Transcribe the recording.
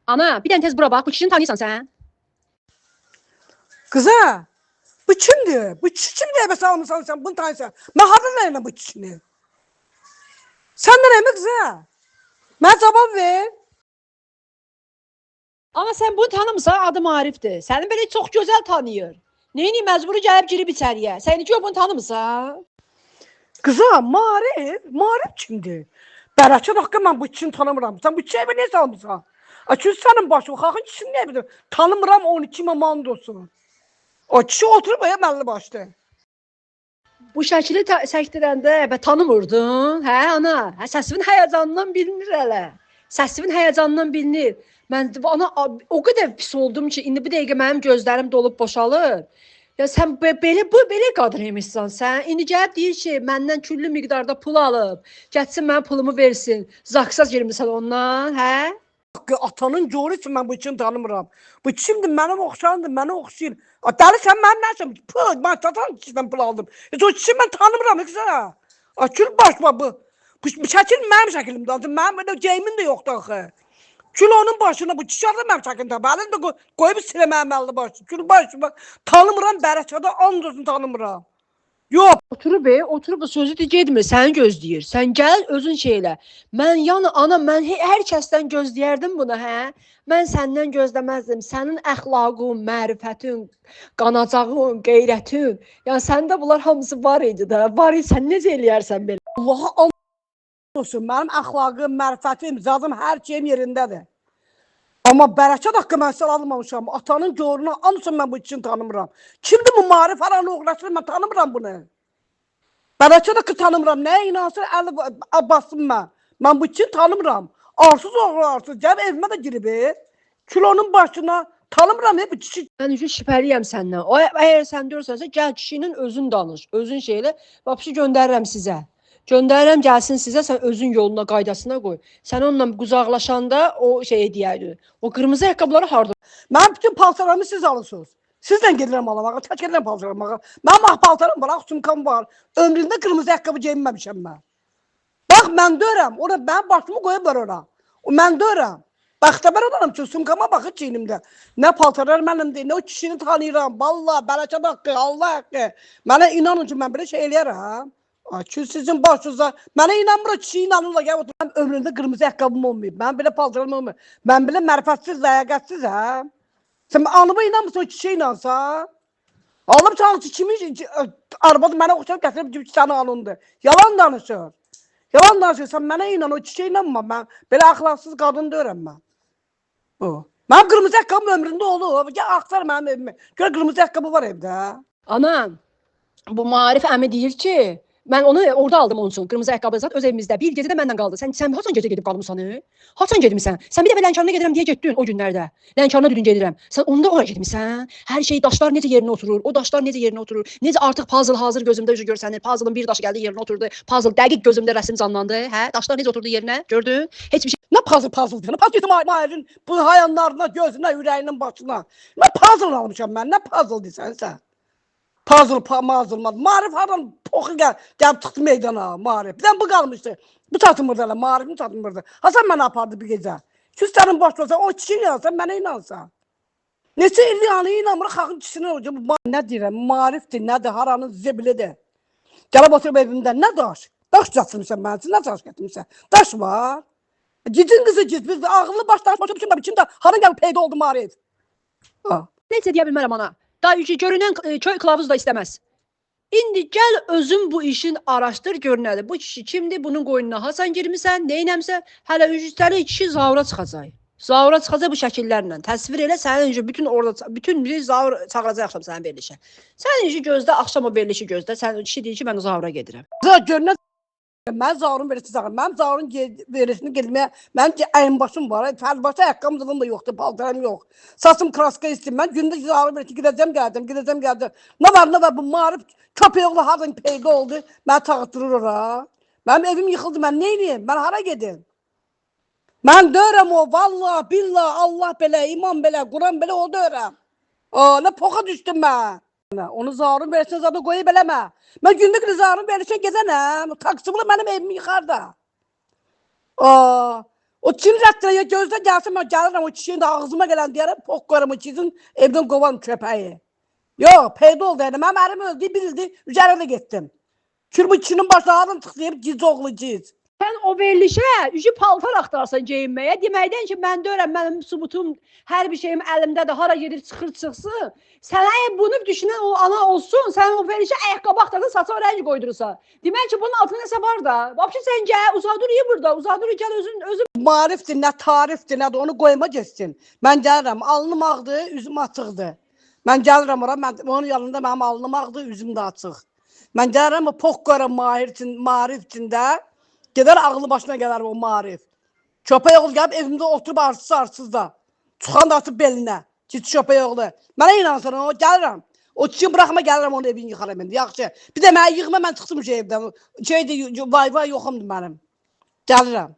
Ana, bir dənə tez bura bax. Bu kişini tanıyırsan sən? Kıza, bu kimdir? Bu kişi kimdir eve salmışsan sen bunu tanıyorsan? Ben hardan neyim bu kişini? Sen de neyim kıza? Ben cevap ver. Ana sən bunu tanımırsan, adı Marifdir. Səni belə çox gözəl tanıyır. Neyini məcburi gəlib girib içəriyə. Sən ki bunu tanımırsan? Kıza, Marif kimdir? Bələkə haqqı mən bu kişini tanımıram. Sen bu kişiyi eve niye salmışsan? Çünkü senin başın, kalkın kişini ne bilir? Tanımıram 12 mamand olsun. O kişi oturup ya belli başlı. Bu şəkili çəkdirəndə tanımırdın? Hə ana? Hə səsinin həyəcanından bilinir hələ. Səsinin həyəcanından bilinir. Mən ana o qədər pis oldum ki, indi bu dəqiqə mənim gözlərim dolub boşalır. Ya sən belə qadın imişsən sən. İndi gəlib deyir ki, məndən küllü miqdarda pul alıb, getsin mənə pulumu versin. Zaksaz girmisən ondan, hə? Atanın coru için ben bu kişini tanımıram. Bu kimdir? Benim oxşarımdır, beni oxşayır. Deli sen benim nəşəm? Pul, ben satan kişiden pul aldım. O kişini ben tanımıram, kıza. Kül başma bu. Bu şəkil mənim şəkilimdir. Mənim böyle geyimin de yoktu axı. Kül onun başına, bu kişi adı mənim şəkilimdir. Bəli de qoyub silə mənim əlli başı. Kül başma. Tanımıram, bərəkədə andolsun tanımıram. Yok. Oturub sözü də getmir, səni gözləyir. Sən gəl özün şey elə. Mən yəni ana mən hər kəsdən gözləyərdim bunu, hə? Mən səndən gözləməzdim. Sənin əxlaqın, mərifətin, qanacağın, qeyrətin. Yəni səndə bunlar hamısı var idi də. Var idi, sən necə eləyərsən belə? Allah'a olsun. Benim əxlaqım, mərifətim, zadım hər şeyim yerindədir. Amma bərəkət haqqı mən sən almamışam. Atanın görünə anısın mən bu kişini tanımıram. Kimdir bu Marif aranı uğraşır mən tanımıram bunu. Bərəkət haqqı tanımıram. Nəyə inansın əli basım mən. Mən bu kişini tanımıram. Arsız oğlu arsız. Gəb evimə də girib. Kilonun başına tanımıram bu kişi. Mən üçün şübhəliyəm səndən. O əgər sən deyirsənsə gəl kişinin özün danış. Özün şey elə. Vəbşi göndərirəm sizə. Göndərirəm gəlsin sizə, sən özün yoluna, qaydasına qoy. Sən onunla qucaqlaşanda o şey deyərdi. O qırmızı ayaqqabıları harda? Mən bütün paltarlarımı siz alırsınız. Sizlə gedirəm alamağa, tək gedirəm paltarlarımı alamağa. Mənim paltarım var, sumkam var. Ömründə qırmızı ayaqqabı geyinməmişəm mən. Bax, mən deyirəm, ona mənim başımı qoyublar ora. Mən deyirəm. Bəxtəbər olanım ki, sumkama baxır çiynimdə. Nə paltarlar mənimdir, nə o kişini tanıyıram. Vallahi, bərəkət haqqı, Allah haqqı. Mənə inanın ki, mən belə şey eləyərəm. Ki sizin başınıza, mənə inanmır, kişi inanırlar. Mənim ömrümdə qırmızı ayaqqabım olmayıb. Mənim belə paltarım olmayıb. Mən belə mərifətsiz, ləyaqətsiz, hə? Sən anıma inanmırsan, o kişiyə inansan? Alıb çalışı kimi, arvadı mənə oxşarıb gətirib ki, sənin anındır. Yalan danışır. Yalan danışır, sən mənə inan, o kişiyə inanma. Mən belə əxlaqsız qadın deyirəm mən. Mənim qırmızı ayaqqabım ömründə olur. Gəl axtar mənim evimə. Gör qırmızı ayaqqabı var evdə. Anam, bu Marif əmi deyir ki, mən onu orada aldım onun üçün. Qırmızı ayaqqabı zat öz evimizdə. Bir gecə də məndən qaldı. Sən haçan gecə gedib qalmısan? Haçan getmisən? Sən bir dəfə Lənkərana gedirəm deyə getdin o günlərdə. Lənkərana dedin gedirəm. Sən onda ora getmisən? Hər şey daşlar necə yerinə oturur? O daşlar necə yerinə oturur? Necə artıq puzzle hazır gözümdə görsənir. Puzzle'ın bir daşı gəldi yerinə oturdu. Puzzle dəqiq gözümdə rəsm canlandı. Hə? Daşlar necə oturdu yerinə? Gördün? Heç bir şey. Nə puzzle deyirəm? Puzzle Mahir'in bu hayanlarına, gözünə, ürəyinin başına. Nə puzzle almışam mən? Nə puzzle deyirsən sən? Puzzle, Marif haram poxu gəlib çıxdı meydana, Marif. Bir də bu qalmışdı. Bu çatmırdı hələ, Marif'in çatmırdı. Hasan mənə apardı bir gecə. Küstənin baş olsa, o kişi inansan, mənə inansan. Neçə illi anı inanmır, xalqın kişisini olacaq. Nə deyirəm, Marifdir, nədir, haranın zibilidir. Gəlib oturub evimdə, nə daş? Daş çatmışsan mən üçün, nə daş gətirmişsən? Daş var. Gidin qızı git, biz ağıllı başlar, başa düşün, kimdə haran gəlib peyda oldu Marif. Necə deyə bilmərəm ana. Daha görünən köy kılavuz da istəməz. İndi gəl özün bu işin araşdır gör nədir. Bu kişi kimdir? Bunun qoynuna hasan girmisən, neynəmsə, hələ üstəlik kişi zavra çıxacaq. Zavra çıxacaq bu şəkillərlə. Təsvir elə sənin üçün bütün bir zavr çağıracaq sənin verilişə. Sən işi gözlə, axşam o verilişi gözlə. Sən kişi deyir ki, mən zavra gedirəm. Görünən mən zavrun verisi çağırım. Mənim zavrun verisini gelməyə, mənim əyin başım var. Fərbaşı ayaqqabım da yoxdur, paltarım yox. Saçım kraska istəyim. Mən gündə zavrun verisi gidəcəm, gəldim. Nə var bu Marif köpək oğlu hardan peyda oldu. Mən çağıtdırır ora. Mənim evim yıxıldı, mən neyniyim? Mən hara gedim? Mən deyirəm o, vallahi, billah, Allah belə, iman belə, Quran belə o deyirəm. Nə poxa düşdüm mən. Onu zarın versin zaten qoyub eləmə. Mən gündə zarın versin gezənəm. Taksımla mənim evimi yıxar da. O çin rəddəyə gözlə gəlsin, mən gəlirəm o kişinin də ağzıma gələn deyərəm, poq qoyarım o kişinin evdən qovarım köpəyi. Yox, peyda oldu yəni. Mənim ərim öldü, bildi, üzərində getdim. Çünki bu kişinin başına adam tıxlayıb giz oğlu giz. Sən o verilişə üzü paltar axtarsan geyinməyə. Deməkdən ki, mən deyirəm, mənim sübutum, hər bir şeyim əlimdədir, hara gedir, çıxır, çıxsın. Sən əgər bunu düşünən o ana olsun, sən o verilişə ayaqqabı axtardın, saça rəng qoydurursan. Demək ki, bunun altında nəsə var da. Vəbşi sən gəl, uzadır burada, uzadır gəl özün. Marifdir, nə tarifdir, nədir, onu qoyma geçsin. Mən gəlirəm, alnım ağdır, üzüm açıqdır. Mən gəlirəm ora, onun yanında mənim alnım ağdır, üzüm də açıq. Mən gəlirəm, o poq qoyarım marif içində. Gedər ağlı başına gələr o marif. Köpək oğlu gəlib evimdə oturub arsız da. Çıxan da atıb belinə. Git köpək oğlu. Mənə inansan, o gəlirəm. O çiçin bıraxma gəlirəm, onun evini yıxaram indi. Yaxşı. Bir də mənə yığma, mən çıxdım evdən. Vay yoxumdur mənim. Gəlirəm.